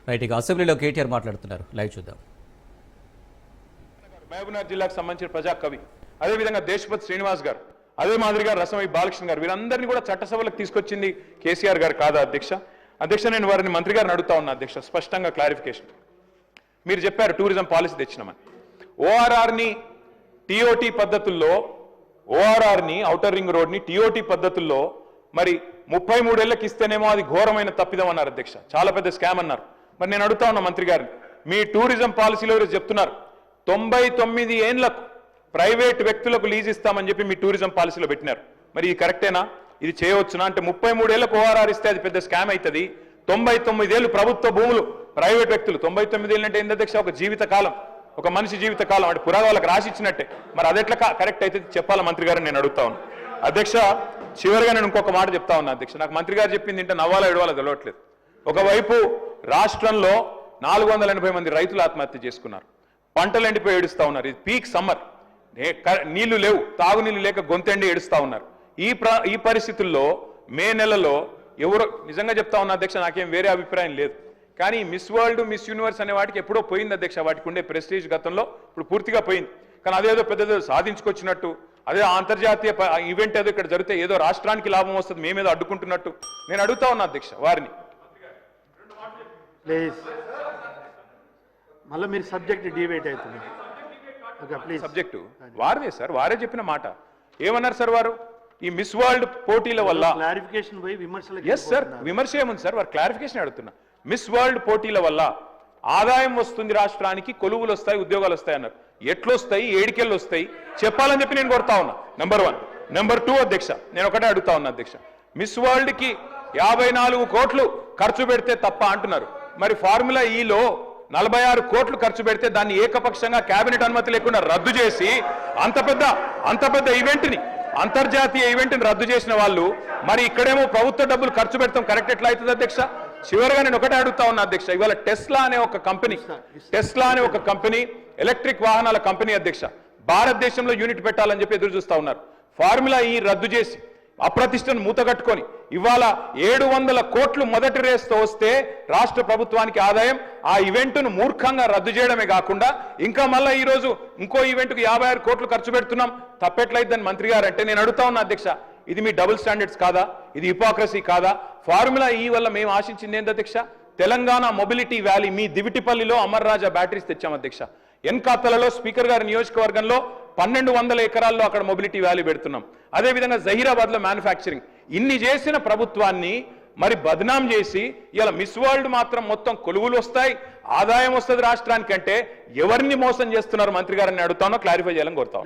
Right, ఇక అసెంబ్లీలో కేటీఆర్ మాట్లాడుతున్నారు, లైవ్ చూద్దాం. మహబూబ్నగర్ జిల్లాకు సంబంధించిన ప్రజాకవి, అదేవిధంగా దేశపతి శ్రీనివాస్ గారు, అదే మాదిరిగా రసమై బాలకృష్ణ గారు, వీరందరినీ కూడా చట్టసభలకు తీసుకొచ్చింది కేసీఆర్ గారు కాదా అధ్యక్ష? అధ్యక్ష, నేను వారిని మంత్రి గారిని అడుగుతా ఉన్నా అధ్యక్ష, స్పష్టంగా క్లారిఫికేషన్. మీరు చెప్పారు టూరిజం పాలసీ తెచ్చినామని. ఓఆర్ఆర్ని టీఓటీ పద్ధతుల్లో, ఓఆర్ఆర్ని ఔటర్ రింగ్ రోడ్ని టీఓటీ పద్ధతుల్లో మరి 33 ఏళ్ళకి ఇస్తేనేమో అది ఘోరమైన తప్పిదం అన్నారు అధ్యక్ష, చాలా పెద్ద స్కామ్ అన్నారు. మరి నేను అడుగుతా ఉన్నా మంత్రి గారిని, మీ టూరిజం పాలసీలో చెప్తున్నారు 99 ఏళ్లకు ప్రైవేట్ వ్యక్తులకు లీజ్ ఇస్తామని చెప్పి మీ టూరిజం పాలసీలో పెట్టినారు. మరి ఇది కరెక్టేనా? ఇది చేయవచ్చునా? అంటే 33 ఏళ్లకు ఓఆర్ఆర్ ఇస్తే అది పెద్ద స్కామ్ అవుతుంది. 99 ఏళ్ళు ప్రభుత్వ భూములు ప్రైవేట్ వ్యక్తులు, 99 ఏళ్ళు అంటే ఏంటి అధ్యక్ష? ఒక జీవిత కాలం, ఒక మనిషి జీవిత కాలం, అంటే పురాగా వాళ్ళకి రాసి ఇచ్చినట్టే. మరి అది ఎట్లా కరెక్ట్ అయితే చెప్పాలా మంత్రి గారిని నేను అడుగుతా ఉన్నా అధ్యక్ష. చివరిగా నేను ఇంకొక మాట చెప్తా ఉన్నా అధ్యక్ష, నాకు మంత్రి గారు చెప్పింది ఏంటంటే నవ్వాలా ఏడవాలో తెలియట్లేదు. ఒకవైపు రాష్ట్రంలో 480 మంది రైతులు ఆత్మహత్య చేసుకున్నారు, పంటలు ఎండిపోయి ఏడుస్తా ఉన్నారు. ఇది పీక్ సమ్మర్, నీళ్లు లేవు, తాగునీళ్లు లేక గొంతెండి ఏడుస్తా ఉన్నారు. ఈ పరిస్థితుల్లో మే నెలలో ఎవరో, నిజంగా చెప్తా ఉన్నా అధ్యక్ష, నాకేం వేరే అభిప్రాయం లేదు, కానీ మిస్ వరల్డ్, మిస్ యూనివర్స్ అనే వాటికి ఎప్పుడో పోయింది అధ్యక్ష. వాటికి ఉండే ప్రెస్టీజ్ గతంలో ఇప్పుడు పూర్తిగా పోయింది. కానీ అదేదో పెద్దదో సాధించుకొచ్చినట్టు, అదే అంతర్జాతీయ ఈవెంట్ ఏదో ఇక్కడ జరిగితే ఏదో రాష్ట్రానికి లాభం వస్తుంది, మేమేదో అడ్డుకుంటున్నట్టు నేను అడుగుతా ఉన్నా అధ్యక్ష వారిని. ప్లీజ్ మళ్ళీ మీరు సబ్జెక్ట్ డిబేట్ అవుతుంది. సబ్జెక్టు వారిదే సార్, వారే చెప్పిన మాట. ఏమన్నారు సార్ వారు? ఈ మిస్ వరల్డ్ పోటీల వల్ల క్లారిఫికేషన్ పోయి విమర్శలు. ఎస్ సార్, విమర్శ ఏముంది సార్, వారు క్లారిఫికేషన్ అడుగుతున్నా. మిస్ వరల్డ్ పోటీల వల్ల ఆదాయం వస్తుంది రాష్ట్రానికి, కొలువులు వస్తాయి, ఉద్యోగాలు వస్తాయి అన్నారు. ఎట్లొస్తాయి, ఏడికెళ్ళు వస్తాయి చెప్పాలని చెప్పి నేను కోరుతా ఉన్నా. నెంబర్ 1. నెంబర్ 2 అధ్యక్ష, నేను ఒకటే అడుగుతా ఉన్నా అధ్యక్ష, మిస్ వరల్డ్ కి 54 కోట్లు ఖర్చు పెడితే తప్ప అంటున్నారు. మరి ఫార్ములా ఈలో 46 కోట్లు ఖర్చు పెడితే దాన్ని ఏకపక్షంగా కేబినెట్ అనుమతి లేకుండా రద్దు చేసి అంత పెద్ద ఈవెంట్ని, అంతర్జాతీయ ఈవెంట్ని రద్దు చేసిన వాళ్ళు మరి ఇక్కడేమో ప్రభుత్వ డబ్బులు ఖర్చు పెడతాం కరెక్ట్ ఎట్లా అవుతుంది అధ్యక్ష? చివరిగా నేను ఒకటే అడుగుతా ఉన్నా అధ్యక్ష, ఇవాళ టెస్లా అనే ఒక కంపెనీ ఎలక్ట్రిక్ వాహనాల కంపెనీ అధ్యక్ష, భారతదేశంలో యూనిట్ పెట్టాలని చెప్పి ఎదురు చూస్తా ఉన్నారు. ఫార్ములా ఈ రద్దు చేసి అప్రతిష్టను మూతగట్టుకొని ఇవాళ 700 కోట్లు మొదటి రేస్తో వస్తే రాష్ట్ర ప్రభుత్వానికి ఆదాయం, ఆ ఈవెంట్ను మూర్ఖంగా రద్దు చేయడమే కాకుండా ఇంకా మళ్ళీ ఈరోజు ఇంకో ఈవెంట్కు 56 కోట్లు ఖర్చు పెడుతున్నాం, తప్పెట్లయిద్దని మంత్రి గారు అంటే నేను అడుగుతా ఉన్నా అధ్యక్ష, ఇది మీ డబుల్ స్టాండర్డ్స్ కాదా? ఇది హిపోక్రసీ కాదా? ఫార్ములా ఈ వల్ల మేము ఆశించింది ఏంటి అధ్యక్ష? తెలంగాణ మొబిలిటీ వ్యాలీ, మీ దివిటిపల్లిలో అమర్ రాజా బ్యాటరీస్ తెచ్చాం అధ్యక్ష. ఎన్కాతలలో స్పీకర్ గారి నియోజకవర్గంలో 1200 ఎకరాల్లో అక్కడ మొబిలిటీ వ్యాలీ పెడుతున్నాం. అదేవిధంగా జహీరాబాద్ లో మ్యానుఫ్యాక్చరింగ్. ఇన్ని చేసిన ప్రభుత్వాన్ని మరి బద్నాం చేసి ఇలా మిస్ వరల్డ్ మాత్రం మొత్తం కొలువులు వస్తాయి, ఆదాయం వస్తుంది రాష్ట్రానికి అంటే ఎవరిని మోసం చేస్తున్నారు మంత్రి గారిని అడుగుతానో క్లారిఫై చేయాలని కోరుతాం.